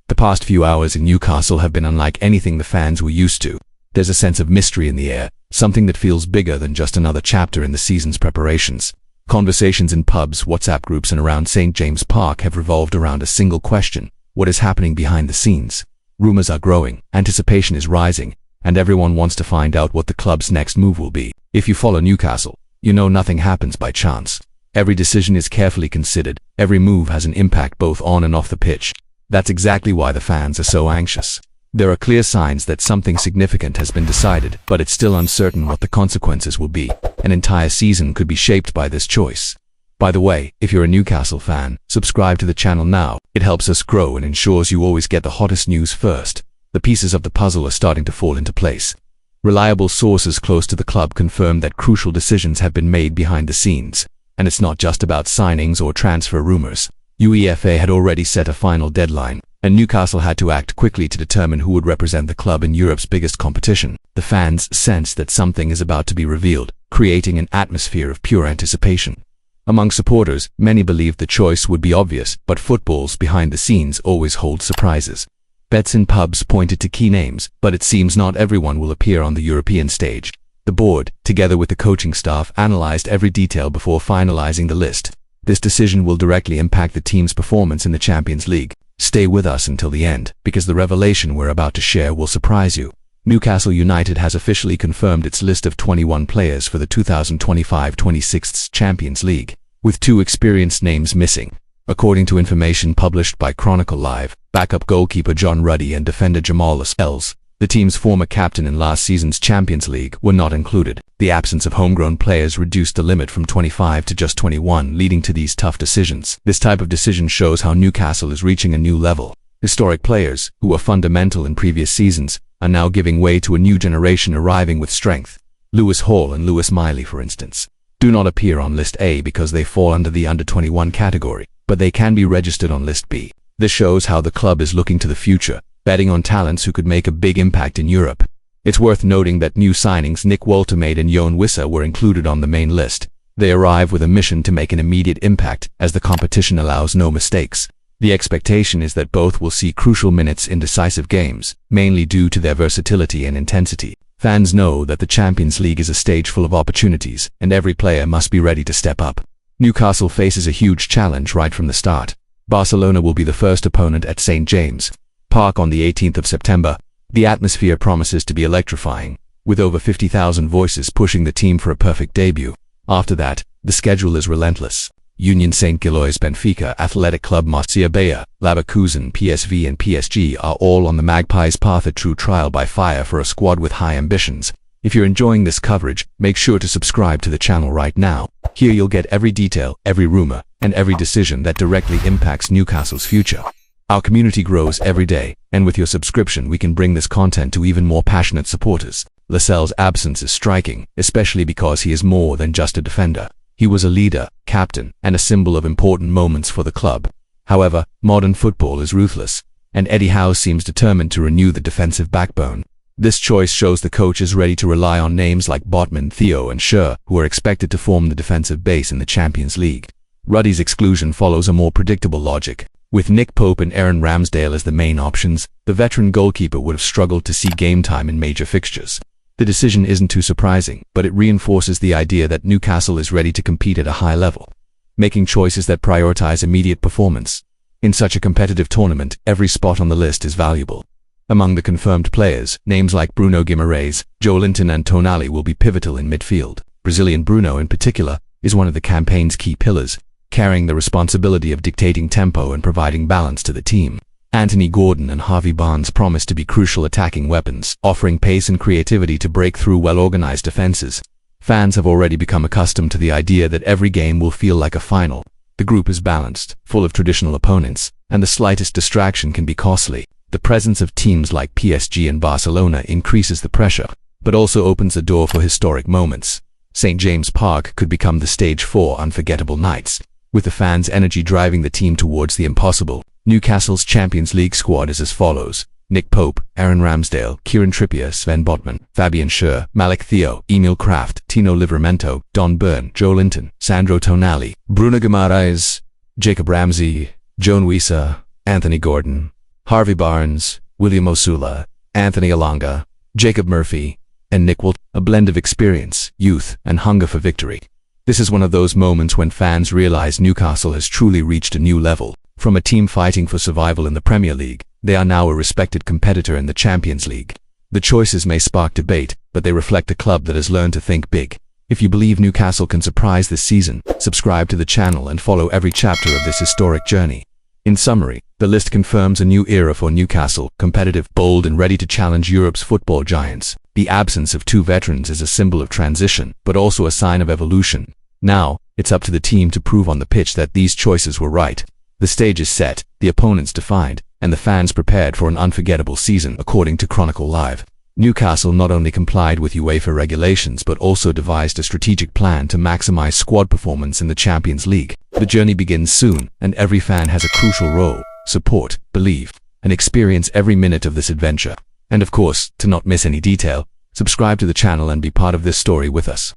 The past few hours in Newcastle have been unlike anything the fans were used to. There's a sense of mystery in the air, something that feels bigger than just another chapter in the season's preparations. Conversations in pubs, WhatsApp groups, and around St. James Park have revolved around a single question: what is happening behind the scenes? Rumours are growing, anticipation is rising, and everyone wants to find out what the club's next move will be. If you follow Newcastle, you know nothing happens by chance. Every decision is carefully considered, every move has an impact both on and off the pitch. That's exactly why the fans are so anxious. There are clear signs that something significant has been decided, but it's still uncertain what the consequences will be. An entire season could be shaped by this choice. By the way, if you're a Newcastle fan, subscribe to the channel now. It helps us grow and ensures you always get the hottest news first. The pieces of the puzzle are starting to fall into place. Reliable sources close to the club confirm that crucial decisions have been made behind the scenes. And it's not just about signings or transfer rumors. UEFA had already set a final deadline, and Newcastle had to act quickly to determine who would represent the club in Europe's biggest competition. The fans sense that something is about to be revealed, creating an atmosphere of pure anticipation. Among supporters, many believed the choice would be obvious, but football's behind the scenes always holds surprises. Bets in pubs pointed to key names, but it seems not everyone will appear on the European stage. The board, together with the coaching staff, analyzed every detail before finalizing the list. This decision will directly impact the team's performance in the Champions League. Stay with us until the end, because the revelation we're about to share will surprise you. Newcastle United has officially confirmed its list of 21 players for the 2025-26 Champions League, with 2 experienced names missing. According to information published by Chronicle Live, backup goalkeeper John Ruddy and defender Jamal Lascelles, the team's former captain in last season's Champions League, were not included. The absence of homegrown players reduced the limit from 25 to just 21, leading to these tough decisions. This type of decision shows how Newcastle is reaching a new level. Historic players, who were fundamental in previous seasons, are now giving way to a new generation arriving with strength. Lewis Hall and Lewis Miley, for instance, do not appear on List A because they fall under the under-21 category, but they can be registered on List B. This shows how the club is looking to the future, betting on talents who could make a big impact in Europe. It's worth noting that new signings Nick Woltemade and Yoan Wissa were included on the main list. They arrive with a mission to make an immediate impact, as the competition allows no mistakes. The expectation is that both will see crucial minutes in decisive games, mainly due to their versatility and intensity. Fans know that the Champions League is a stage full of opportunities, and every player must be ready to step up. Newcastle faces a huge challenge right from the start. Barcelona will be the first opponent at St. James Park on the 18th of September. The atmosphere promises to be electrifying, with over 50,000 voices pushing the team for a perfect debut. After that, the schedule is relentless. Union Saint-Gilloise, Benfica, Athletic Club Marseille, Leverkusen, PSV and PSG are all on the Magpies' path, a true trial by fire for a squad with high ambitions. If you're enjoying this coverage, make sure to subscribe to the channel right now. Here you'll get every detail, every rumor, and every decision that directly impacts Newcastle's future. Our community grows every day, and with your subscription we can bring this content to even more passionate supporters. Lascelles' absence is striking, especially because he is more than just a defender. He was a leader, captain, and a symbol of important moments for the club. However, modern football is ruthless, and Eddie Howe seems determined to renew the defensive backbone. This choice shows the coach is ready to rely on names like Botman, Theo, and Schur, who are expected to form the defensive base in the Champions League. Ruddy's exclusion follows a more predictable logic. With Nick Pope and Aaron Ramsdale as the main options, the veteran goalkeeper would have struggled to see game time in major fixtures. The decision isn't too surprising, but it reinforces the idea that Newcastle is ready to compete at a high level, making choices that prioritize immediate performance. In such a competitive tournament, every spot on the list is valuable. Among the confirmed players, names like Bruno Guimaraes, Joelinton and Tonali will be pivotal in midfield. Brazilian Bruno, in particular, is one of the campaign's key pillars, carrying the responsibility of dictating tempo and providing balance to the team. Anthony Gordon and Harvey Barnes promise to be crucial attacking weapons, offering pace and creativity to break through well-organized defenses. Fans have already become accustomed to the idea that every game will feel like a final. The group is balanced, full of traditional opponents, and the slightest distraction can be costly. The presence of teams like PSG and Barcelona increases the pressure, but also opens the door for historic moments. St. James Park could become the stage for unforgettable nights, with the fans' energy driving the team towards the impossible. Newcastle's Champions League squad is as follows: Nick Pope, Aaron Ramsdale, Kieran Trippier, Sven Botman, Fabian Schur, Malik Theo, Emil Kraft, Tino Livramento, Don Byrne, Joelinton, Sandro Tonali, Bruno Guimaraes, Jacob Ramsey, Yoan Wissa, Anthony Gordon, Harvey Barnes, William Osula, Anthony Alanga, Jacob Murphy, and Nick Wilt, a blend of experience, youth, and hunger for victory. This is one of those moments when fans realize Newcastle has truly reached a new level. From a team fighting for survival in the Premier League, they are now a respected competitor in the Champions League. The choices may spark debate, but they reflect a club that has learned to think big. If you believe Newcastle can surprise this season, subscribe to the channel and follow every chapter of this historic journey. In summary, the list confirms a new era for Newcastle, competitive, bold, and ready to challenge Europe's football giants. The absence of two veterans is a symbol of transition, but also a sign of evolution. Now, it's up to the team to prove on the pitch that these choices were right. The stage is set, the opponents defined, and the fans prepared for an unforgettable season, according to Chronicle Live. Newcastle not only complied with UEFA regulations but also devised a strategic plan to maximize squad performance in the Champions League. The journey begins soon, and every fan has a crucial role. Support, believe, and experience every minute of this adventure. And of course, to not miss any detail, subscribe to the channel and be part of this story with us.